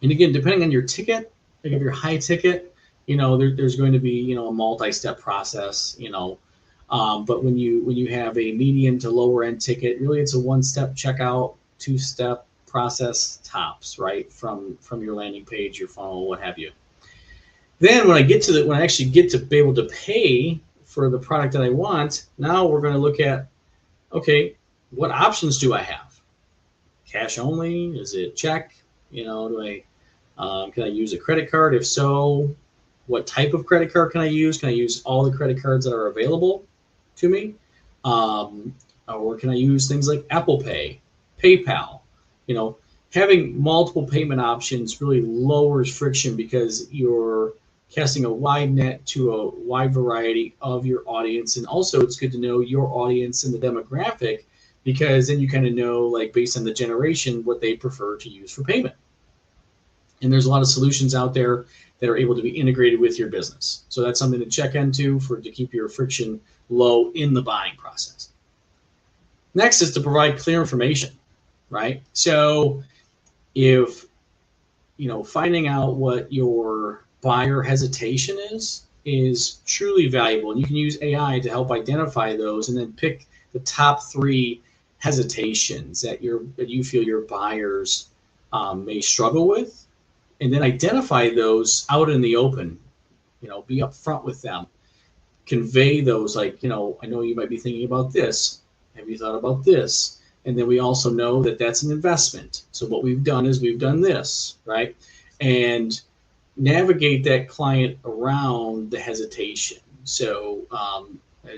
And again, depending on your ticket, like if you're high ticket, there's going to be, a multi-step process, but when you have a medium to lower end ticket, really it's a one-step checkout, two-step process tops, right? From your landing page, your funnel, what have you. Then when I actually get to be able to pay for the product that I want, now we're going to look at, okay, what options do I have? Cash only? Is it check? Can I use a credit card? If so, what type of credit card can I use? Can I use all the credit cards that are available to me? Or can I use things like Apple Pay, PayPal? Having multiple payment options really lowers friction because you're casting a wide net to a wide variety of your audience. And also it's good to know your audience and the demographic, because then you kind of know, like based on the generation, what they prefer to use for payment. And there's a lot of solutions out there that are able to be integrated with your business. So that's something to check into to keep your friction low in the buying process. Next is to provide clear information, right? So if, finding out what your buyer hesitation is truly valuable. And you can use AI to help identify those and then pick the top 3 hesitations that you feel your buyers may struggle with, and then identify those out in the open. Be upfront with them, convey those, like, I know you might be thinking about this. Have you thought about this? And then we also know that that's an investment. So what we've done is we've done this, right? And navigate that client around the hesitation. So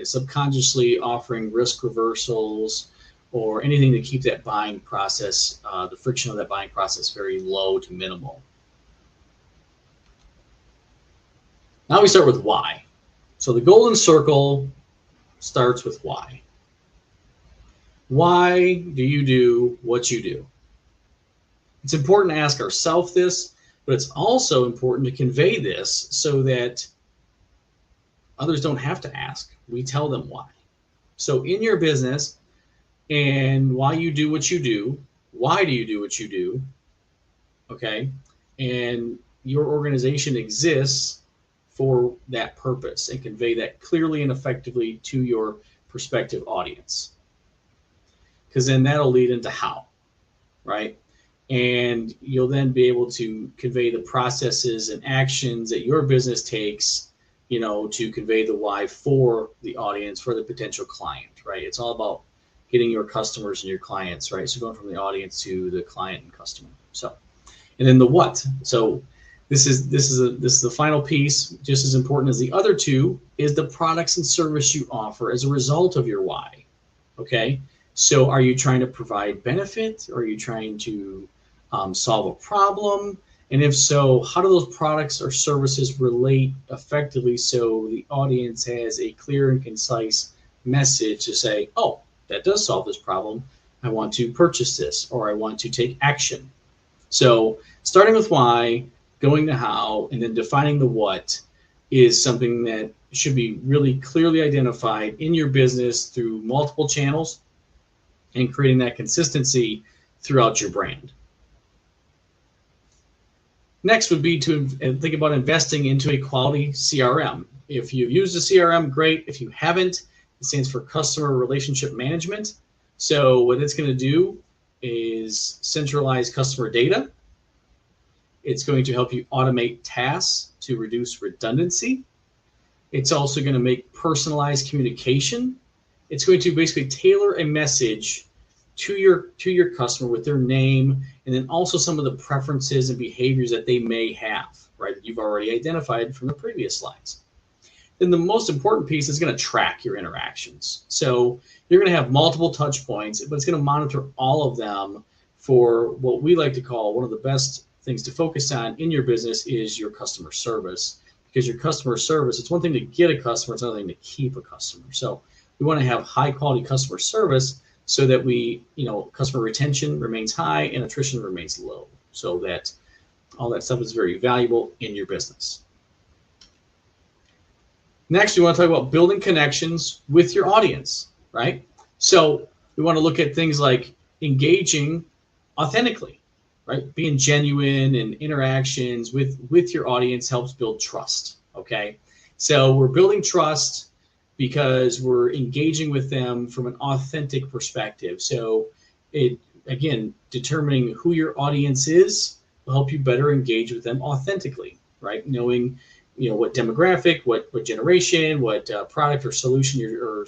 subconsciously offering risk reversals or anything to keep that buying process, the friction of that buying process, very low to minimal. Now we start with why. So the golden circle starts with why. Why do you do what you do? It's important to ask ourselves this, but it's also important to convey this so that others don't have to ask. We tell them why. So in your business and why you do what you do, why do you do what you do? Okay. And your organization exists for that purpose, and convey that clearly and effectively to your prospective audience. Because then that'll lead into how, right? And you'll then be able to convey the processes and actions that your business takes, to convey the why for the audience, for the potential client, right? It's all about getting your customers and your clients, right? So going from the audience to the client and customer. So, and then the what. So this is the final piece, just as important as the other two, is the products and service you offer as a result of your why. Okay. So are you trying to provide benefit? Or are you trying to solve a problem? And if so, how do those products or services relate effectively so the audience has a clear and concise message to say, oh, that does solve this problem. I want to purchase this, or I want to take action. So starting with why, going to how, and then defining the what is something that should be really clearly identified in your business through multiple channels and creating that consistency throughout your brand. Next would be to think about investing into a quality CRM. If you've used a CRM, great. If you haven't, it stands for Customer Relationship Management. So what it's going to do is centralize customer data. It's going to help you automate tasks to reduce redundancy. It's also going to make personalized communication. It's going to basically tailor a message to your customer with their name, and then also some of the preferences and behaviors that they may have, right? That you've already identified from the previous slides. Then the most important piece is going to track your interactions. So you're going to have multiple touch points, but it's going to monitor all of them for what we like to call one of the best things to focus on in your business is your customer service. Because your customer service, it's one thing to get a customer, it's another thing to keep a customer. So we want to have high quality customer service so that customer retention remains high and attrition remains low. So that all that stuff is very valuable in your business. Next, we want to talk about building connections with your audience, right? So we want to look at things like engaging authentically. right? Being genuine and interactions with your audience helps build trust. Okay, so we're building trust because we're engaging with them from an authentic perspective. So it, again, determining who your audience is will help you better engage with them authentically, right? Knowing, what demographic, what generation, what product or solution or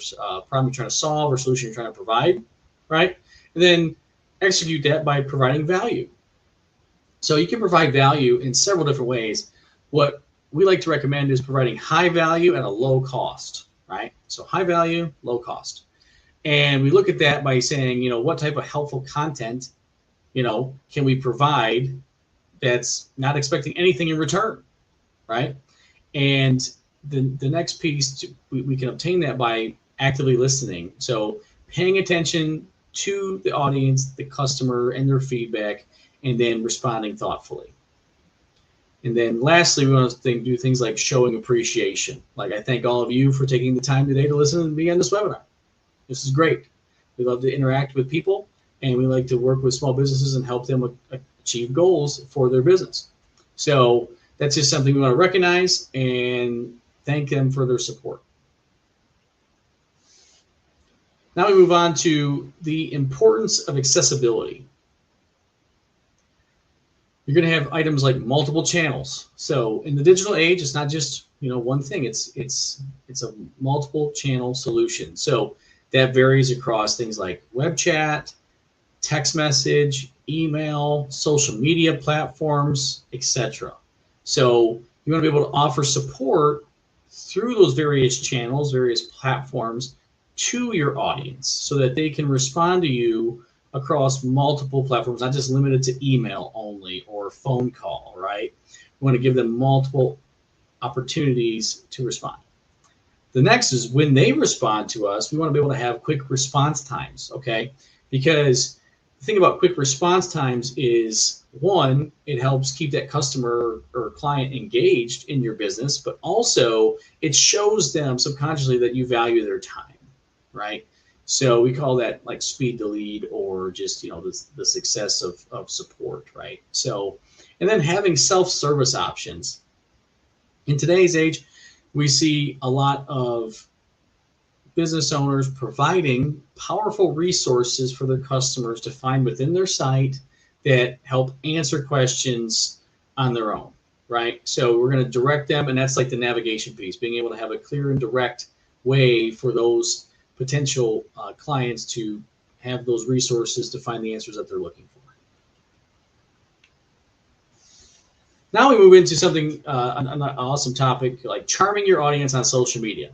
problem you're trying to solve or solution you're trying to provide, right? And then execute that by providing value. So you can provide value in several different ways. What we like to recommend is providing high value at a low cost, right? So high value, low cost. And we look at that by saying, what type of helpful content, can we provide that's not expecting anything in return, right? And the next piece, we can obtain that by actively listening. So paying attention to the audience, the customer, and their feedback, and then responding thoughtfully. And then lastly, we want to do things like showing appreciation. Like, I thank all of you for taking the time today to listen and be on this webinar. This is great. We love to interact with people, and we like to work with small businesses and help them achieve goals for their business. So that's just something we want to recognize and thank them for their support. Now we move on to the importance of accessibility. You're going to have items like multiple channels. So in the digital age, it's not just one thing. It's a multiple channel solution. So that varies across things like web chat, text message, email, social media platforms, etc. So you want to be able to offer support through those various channels, various platforms to your audience so that they can respond to you across multiple platforms, not just limited to email only or phone call, right? We want to give them multiple opportunities to respond. The next is when they respond to us, we want to be able to have quick response times, okay? Because the thing about quick response times is, one, it helps keep that customer or client engaged in your business, but also it shows them subconsciously that you value their time, right? So we call that like speed to lead, or just, the success of support, right? So, and then having self-service options. In today's age, we see a lot of business owners providing powerful resources for their customers to find within their site that help answer questions on their own, right? So we're going to direct them, and that's like the navigation piece, being able to have a clear and direct way for those potential clients to have those resources to find the answers that they're looking for. Now we move into something, an awesome topic, like charming your audience on social media.